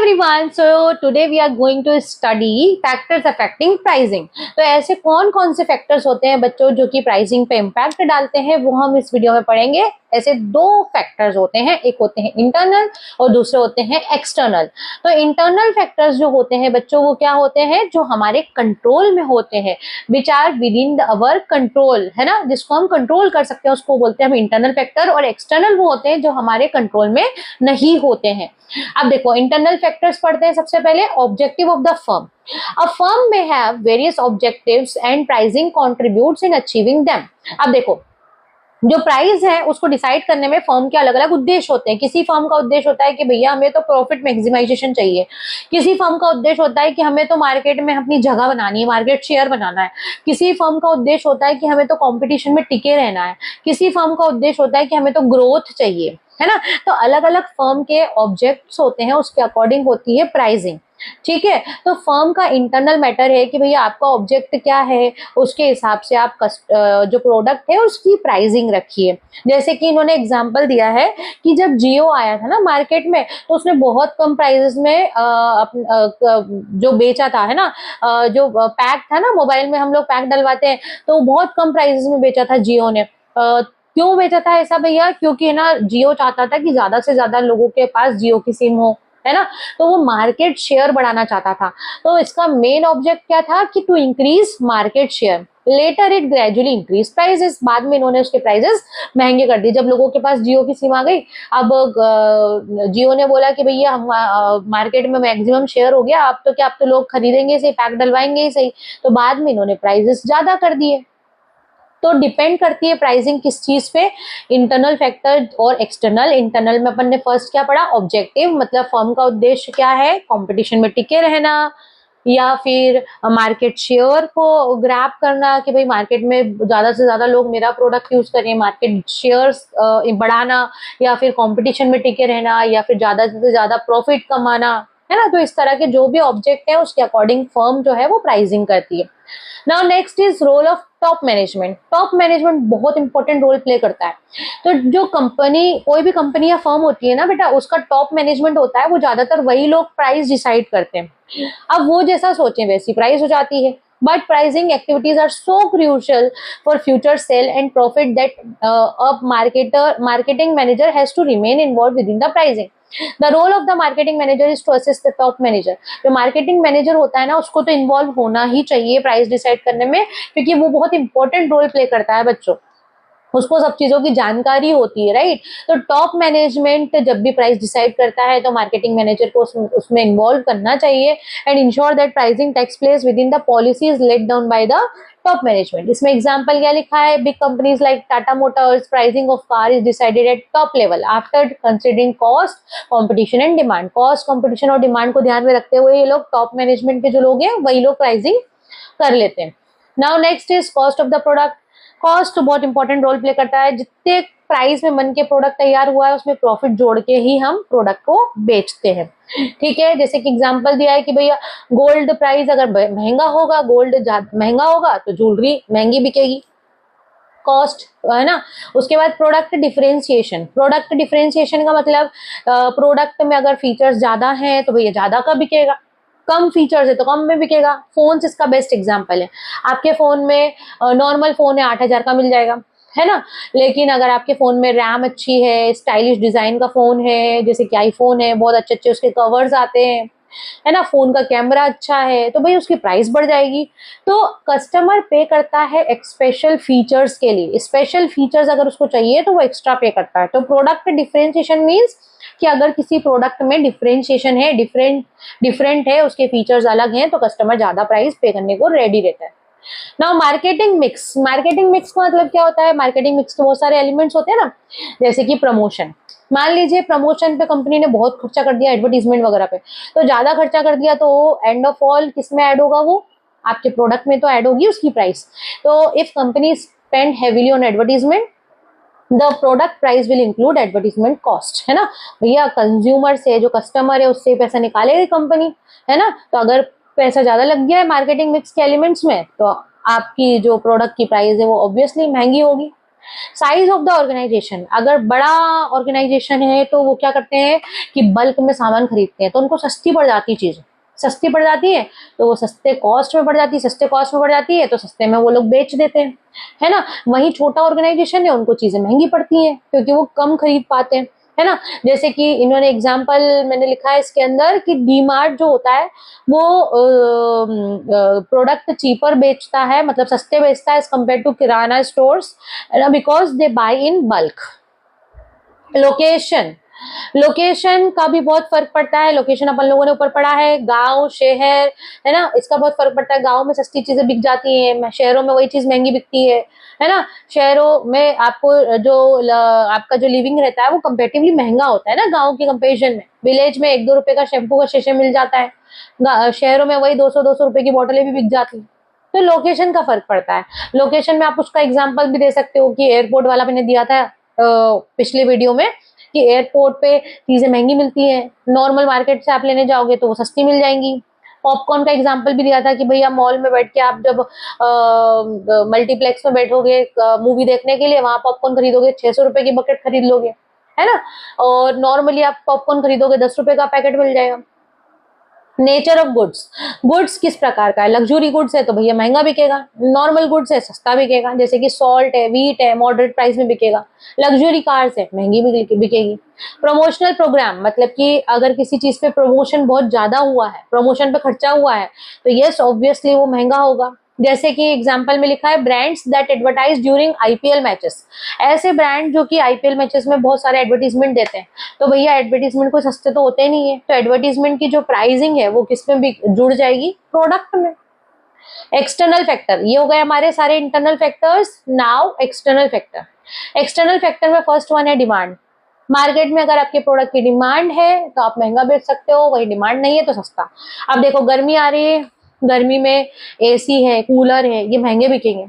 everyone, so today we are going to study factors affecting pricing। तो ऐसे कौन कौन से फैक्टर्स होते हैं बच्चों जो कि प्राइसिंग पे इम्पैक्ट डालते हैं, वो हम इस वीडियो में पढ़ेंगे। ऐसे दो फैक्टर्स होते हैं, एक होते हैं इंटरनल और दूसरे होते हैं एक्सटर्नल। तो इंटरनल फैक्टर्स जो होते हैं बच्चों, वो क्या होते हैं, जो हमारे कंट्रोल में होते हैं, which are within our control, है ना, जिसको हम कंट्रोल कर सकते हैं उसको बोलते हैं हम इंटरनल फैक्टर। और एक्सटर्नल वो होते हैं जो हमारे कंट्रोल में नहीं होते हैं। अब देखो, इंटरनल फैक्टर्स पढ़ते हैं। सबसे पहले objective of the firm. A firm में have various objectives and pricing contributes in achieving them. अब देखो, जो प्राइस है उसको डिसाइड करने में फर्म के अलग अलग उद्देश्य होते हैं। किसी फर्म का उद्देश्य होता है कि भैया हमें तो प्रॉफिट मैक्सिमाइजेशन चाहिए। किसी फर्म का उद्देश्य होता है कि हमें तो मार्केट में अपनी जगह बनानी है, मार्केट शेयर बनाना है। किसी फर्म का उद्देश्य होता है कि हमें तो कंपटीशन में टिके रहना है। किसी फर्म का उद्देश्य होता है कि हमें तो ग्रोथ चाहिए, है ना। तो अलग अलग फर्म के ऑब्जेक्ट्स होते हैं, उसके अकॉर्डिंग होती है प्राइसिंग। ठीक है, तो फर्म का इंटरनल मैटर है कि भैया आपका ऑब्जेक्ट क्या है, उसके हिसाब से आप जो प्रोडक्ट है उसकी प्राइसिंग रखिए। जैसे कि इन्होंने एग्जांपल दिया है कि जब जियो आया था ना मार्केट में, तो उसने बहुत कम प्राइसेस में जो बेचा था, है ना, जो पैक था ना, मोबाइल में हम लोग पैक डलवाते हैं, तो बहुत कम प्राइसेस में बेचा था जियो ने। क्यों बेचा था ऐसा भैया? क्योंकि ना जियो चाहता था कि ज्यादा से ज्यादा लोगों के पास जियो की सिम हो, है ना, तो वो मार्केट शेयर बढ़ाना चाहता था। तो इसका मेन ऑब्जेक्ट क्या था कि to increase market share. Later it gradually increase prices. बाद में इन्होंने उसके प्राइसेस महंगे कर दिए जब लोगों के पास जियो की सिम आ गई। अब जियो ने बोला कि भैया हम मार्केट में मैक्सिमम शेयर हो गया, अब तो क्या, अब तो लोग खरीदेंगे ही सही, पैक डलवाएंगे ही सही। तो बाद में इन्होंने प्राइसेस ज्यादा कर दिए। तो डिपेंड करती है प्राइसिंग किस चीज पे, इंटरनल फैक्टर और एक्सटर्नल। इंटरनल में अपन ने फर्स्ट क्या पढ़ा? ऑब्जेक्टिव, मतलब फर्म का उद्देश्य क्या है, कंपटीशन में टिके रहना या फिर मार्केट शेयर को ग्रैब करना कि भाई मार्केट में ज्यादा से ज्यादा लोग मेरा प्रोडक्ट यूज करें, मार्केट शेयर्स बढ़ाना, या फिर कंपटीशन में टिके रहना, या फिर ज्यादा से ज्यादा प्रॉफिट कमाना, है ना। तो इस तरह के जो भी ऑब्जेक्ट है उसके अकॉर्डिंग फर्म जो है वो प्राइसिंग करती है। Now next is role of top management. Top management बहुत इंपॉर्टेंट रोल प्ले करता है। तो जो कंपनी, कोई भी कंपनी या फर्म होती है ना बेटा, उसका टॉप मैनेजमेंट होता है, वो ज्यादातर वही लोग प्राइस डिसाइड करते हैं। अब वो जैसा सोचें वैसी प्राइस हो जाती है। But pricing activities are so crucial for future sale and profit that marketing manager has to remain involved within the pricing. The role of the marketing manager is to assist the top manager. जो marketing manager होता है ना, उसको तो involve होना ही चाहिए price decide करने में, क्योंकि वो बहुत इंपॉर्टेंट रोल प्ले करता है बच्चों। उसको सब चीजों की जानकारी होती है, राइट। तो टॉप मैनेजमेंट जब भी प्राइस डिसाइड करता है तो मार्केटिंग मैनेजर को उसमें इन्वॉल्व करना चाहिए and ensure that pricing takes place within the policies laid down by the top management. इसमें एग्जांपल क्या लिखा है? Big companies like Tata Motors, pricing of car is decided at top level after considering cost, competition and demand. Cost, competition और demand को ध्यान में रखते हुए ये लोग, टॉप मैनेजमेंट के जो लोग हैं, वही लोग प्राइसिंग कर लेते हैं। Now next is cost of the product. Cost बहुत इंपॉर्टेंट रोल प्ले करता है। जितने प्राइस में बन के प्रोडक्ट तैयार हुआ है उसमें प्रॉफिट जोड़ के ही हम प्रोडक्ट को बेचते हैं। ठीक है, जैसे कि एग्जांपल दिया है कि भैया गोल्ड प्राइस अगर महंगा होगा, गोल्ड महंगा होगा तो ज्वेलरी महंगी बिकेगी, कॉस्ट, है ना। उसके बाद प्रोडक्ट डिफरेंशिएशन। प्रोडक्ट डिफरेंशिएशन का मतलब प्रोडक्ट में अगर फीचर्स ज्यादा हैं तो भैया ज्यादा का बिकेगा, कम फीचर्स है तो कम में बिकेगा। फोन इसका बेस्ट एग्जांपल है। आपके फोन में नॉर्मल फोन है 8,000 का मिल जाएगा, है ना, लेकिन अगर आपके फोन में रैम अच्छी है, स्टाइलिश डिजाइन का फोन है, जैसे कि आईफोन है, बहुत अच्छे अच्छे उसके कवर्स आते हैं, है ना, फोन का कैमरा अच्छा है, तो भाई उसकी प्राइस बढ़ जाएगी। तो कस्टमर पे करता है एक स्पेशल फीचर्स के लिए। स्पेशल फीचर्स अगर उसको चाहिए तो वो एक्स्ट्रा पे करता है। तो प्रोडक्ट डिफरेंशिएशन मीन्स कि अगर किसी प्रोडक्ट में डिफरेंशिएशन है, डिफरेंट है, उसके फीचर्स अलग हैं, तो कस्टमर ज्यादा प्राइस पे करने को रेडी रहता है। Now marketing mix. Marketing mix का मतलब क्या होता है? मार्केटिंग मिक्स तो बहुत सारे एलिमेंट्स होते हैं ना, जैसे कि प्रमोशन। मान लीजिए प्रमोशन पे कंपनी ने बहुत खर्चा कर दिया, एडवर्टीजमेंट वगैरह पे, तो ज्यादा खर्चा कर दिया, तो एंड ऑफ ऑल किस में ऐड होगा? वो आपके प्रोडक्ट में तो ऐड होगी उसकी प्राइस। तो if company spend heavily on advertisement, the product price will include advertisement cost, है ना। भैया कंज्यूमर से, जो कस्टमर है, उससे पैसा निकालेगी कंपनी, है ना। तो अगर पैसा ज्यादा लग गया है मार्केटिंग मिक्स के एलिमेंट्स में, तो आपकी जो प्रोडक्ट की प्राइस है वो ऑब्वियसली महंगी होगी। साइज ऑफ द ऑर्गेनाइजेशन, अगर बड़ा ऑर्गेनाइजेशन है तो वो क्या करते हैं कि बल्क में सामान खरीदते हैं, तो उनको सस्ती पड़ जाती चीज, सस्ती पड़ जाती है तो वो सस्ते कॉस्ट में पड़ जाती है, सस्ते कॉस्ट में पड़ जाती है तो सस्ते में वो लोग बेच देते हैं, है ना। वहीं छोटा ऑर्गेनाइजेशन है, उनको चीजें महंगी पड़ती हैं क्योंकि वो कम खरीद पाते हैं, है ना। जैसे कि इन्होंने एग्जाम्पल मैंने लिखा है इसके अंदर कि डीमार्ट जो होता है वो प्रोडक्ट चीपर बेचता है, मतलब सस्ते बेचता है as compare to kirana stores, because they buy in bulk. Location, location का भी बहुत फर्क पड़ता है। लोकेशन अपन लोगों ने ऊपर पढ़ा है, गांव शहर, है ना, इसका बहुत फर्क पड़ता है। गांव में सस्ती चीजें बिक जाती हैं, शहरों में वही चीज महंगी बिकती है ना। शहरों में आपको जो आपका जो लिविंग रहता है वो कंपेरेटिवली महंगा होता है ना गांव के कंपेरिजन में। विलेज में 1-2 रुपए का शैम्पू का शीशे मिल जाता है, शहरों में वही 200-200 रुपए की बोतलें भी बिक जाती है। तो लोकेशन का फर्क पड़ता है। लोकेशन में आप उसका एग्जाम्पल भी दे सकते हो कि एयरपोर्ट वाला मैंने दिया था पिछले वीडियो में कि एयरपोर्ट पे चीजें महंगी मिलती हैं, नॉर्मल मार्केट से आप लेने जाओगे तो वो सस्ती मिल जाएंगी। पॉपकॉर्न का एग्जांपल भी दिया था कि भैया मॉल में बैठ के आप जब मल्टीप्लेक्स में बैठोगे मूवी देखने के लिए, वहां पॉपकॉर्न खरीदोगे 600 रुपए की बकेट खरीद लोगे, है ना। और नॉर्मली आप पॉपकॉर्न खरीदोगे 10 रुपए का पैकेट मिल जाएगा। नेचर ऑफ गुड्स, गुड्स किस प्रकार का है, लग्जरी गुड्स है तो भैया महंगा बिकेगा, नॉर्मल गुड्स है सस्ता बिकेगा, जैसे कि सॉल्ट है, व्हीट है, मॉडरेट प्राइस में बिकेगा। लग्जरी कार्स है महंगी बिकेगी। प्रमोशनल प्रोग्राम, मतलब कि अगर किसी चीज पे प्रमोशन बहुत ज्यादा हुआ है, प्रमोशन पे खर्चा हुआ है तो यस ऑब्वियसली वो महंगा होगा। जैसे कि एग्जांपल में लिखा है brands that advertise during IPL matches, ऐसे ब्रांड जो कि आईपीएल मैचेस में बहुत सारे एडवर्टीजमेंट देते हैं, तो भैया एडवर्टीजमेंट कोई सस्ते तो होते नहीं है, तो एडवर्टीजमेंट की जो प्राइसिंग है वो किस में भी जुड़ जाएगी, प्रोडक्ट में। एक्सटर्नल फैक्टर, ये हो गए हमारे सारे internal factors. Now external factor, external factor में फर्स्ट वन है डिमांड। मार्केट में अगर आपके प्रोडक्ट की डिमांड है तो आप महंगा बेच सकते हो, वही डिमांड नहीं है तो सस्ता। अब देखो गर्मी आ रही है, गर्मी में एसी है, कूलर है, ये महंगे बिकेंगे,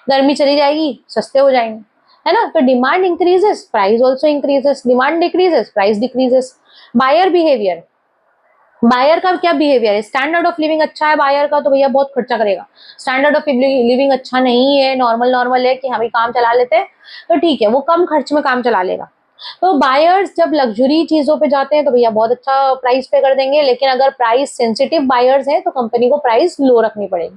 गर्मी चली जाएगी सस्ते हो जाएंगे, है ना। तो demand increases, price also increases, demand decreases, price decreases. Buyer behaviour, buyer का क्या बिहेवियर है, स्टैंडर्ड ऑफ लिविंग अच्छा है बायर का तो भैया बहुत खर्चा करेगा। स्टैंडर्ड ऑफ लिविंग अच्छा नहीं है, नॉर्मल नॉर्मल है कि हम ही काम चला लेते हैं तो ठीक है, वो कम खर्च में काम चला लेगा। तो बायर्स जब लग्जरी चीजों पे जाते हैं तो भैया बहुत अच्छा प्राइस पे कर देंगे, लेकिन अगर प्राइस सेंसिटिव बायर्स हैं तो कंपनी को प्राइस लो रखनी पड़ेगी।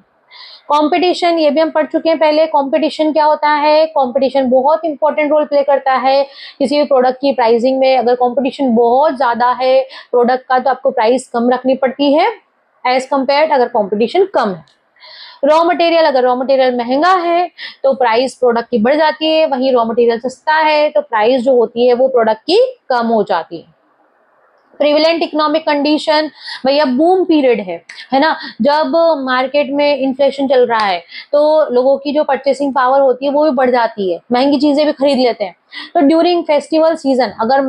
कंपटीशन, ये भी हम पढ़ चुके हैं पहले। कंपटीशन क्या होता है, कंपटीशन बहुत इंपॉर्टेंट रोल प्ले करता है किसी भी प्रोडक्ट की प्राइसिंग में। अगर कंपटीशन बहुत ज्यादा है प्रोडक्ट का तो आपको प्राइस कम रखनी पड़ती है एज कंपेयर्ड अगर कंपटीशन कम है। रॉ मटेरियल, अगर रॉ मटेरियल महंगा है तो प्राइस प्रोडक्ट की बढ़ जाती है, वहीं रॉ मटेरियल सस्ता है तो प्राइस जो होती है वो प्रोडक्ट की कम हो जाती है। प्रिविलेंट इकोनॉमिक कंडीशन, भैया बूम पीरियड है ना, जब मार्केट में इन्फ्लेशन चल रहा है तो लोगों की जो परचेसिंग पावर होती है वो भी बढ़ जाती है, महंगी चीजें भी खरीद लेते हैं। तो ड्यूरिंग फेस्टिवल सीजन, अगर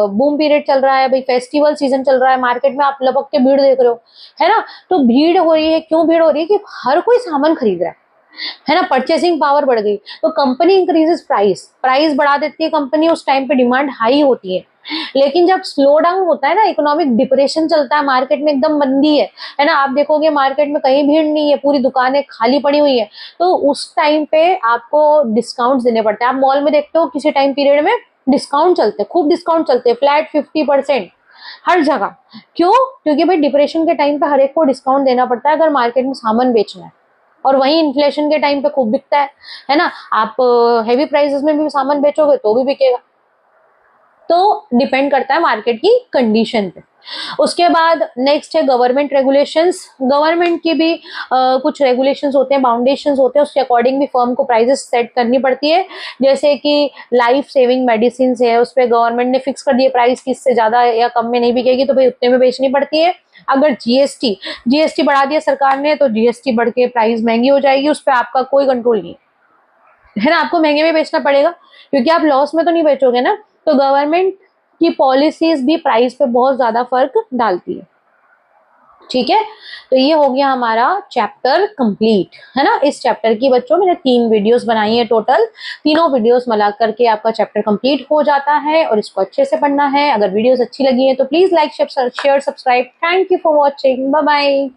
बूम पीरियड चल रहा है, भाई फेस्टिवल सीजन चल रहा है, मार्केट में आप लपक के भीड़ देख रहे हो, है ना, तो भीड़ हो रही है, क्यों भीड़ हो रही है कि हर कोई सामान खरीद रहा है ना, परचेसिंग पावर बढ़ गई तो कंपनी इंक्रीजेस प्राइस, प्राइस बढ़ा देती है कंपनी, उस टाइम पे डिमांड हाई होती है। लेकिन जब स्लो डाउन होता है ना, इकोनॉमिक डिप्रेशन चलता है, मार्केट में एकदम मंदी है ना, आप देखोगे मार्केट में कहीं भीड़ नहीं है, पूरी दुकानें खाली पड़ी हुई है, तो उस टाइम पे आपको डिस्काउंट देने पड़ते हैं। आप मॉल में देखते हो किसी टाइम पीरियड में डिस्काउंट चलते हैं, खूब डिस्काउंट चलते हैं, फ्लैट 50% हर जगह। क्यों? क्योंकि भाई डिप्रेशन के टाइम पे हर एक को डिस्काउंट देना पड़ता है अगर मार्केट में सामान बेचना है, और वहीं इन्फ्लेशन के टाइम पे खूब बिकता है ना। आप हेवी प्राइसेस में भी सामान बेचोगे तो भी बिकेगा। तो डिपेंड करता है मार्केट की कंडीशन पे। उसके बाद नेक्स्ट है गवर्नमेंट रेगुलेशंस। गवर्नमेंट की भी कुछ रेगुलेशंस होते हैं, बाउंडेशंस होते हैं, उसके अकॉर्डिंग भी फर्म को प्राइसेस सेट करनी पड़ती है। जैसे कि लाइफ सेविंग मेडिसिन है, उस पर गवर्नमेंट ने फिक्स कर दिए प्राइस कि इससे ज्यादा या कम में नहीं बिकेगी तो भाई उतने में बेचनी पड़ती है। अगर जीएसटी बढ़ा दिया सरकार ने तो जीएसटी बढ़ के प्राइस महंगी हो जाएगी, उस पर आपका कोई कंट्रोल नहीं है ना, आपको महंगे में बेचना पड़ेगा क्योंकि आप लॉस में तो नहीं बेचोगे ना। तो गवर्नमेंट की पॉलिसीज भी प्राइस पे बहुत ज्यादा फर्क डालती है, ठीक है। तो ये हो गया हमारा चैप्टर कंप्लीट, है ना। इस चैप्टर की बच्चों मैंने 3 वीडियोस बनाई है टोटल, तीनों वीडियोस मिला करके आपका चैप्टर कंप्लीट हो जाता है और इसको अच्छे से पढ़ना है। अगर वीडियोस अच्छी लगी है तो please like share subscribe. Thank you for watching, bye bye.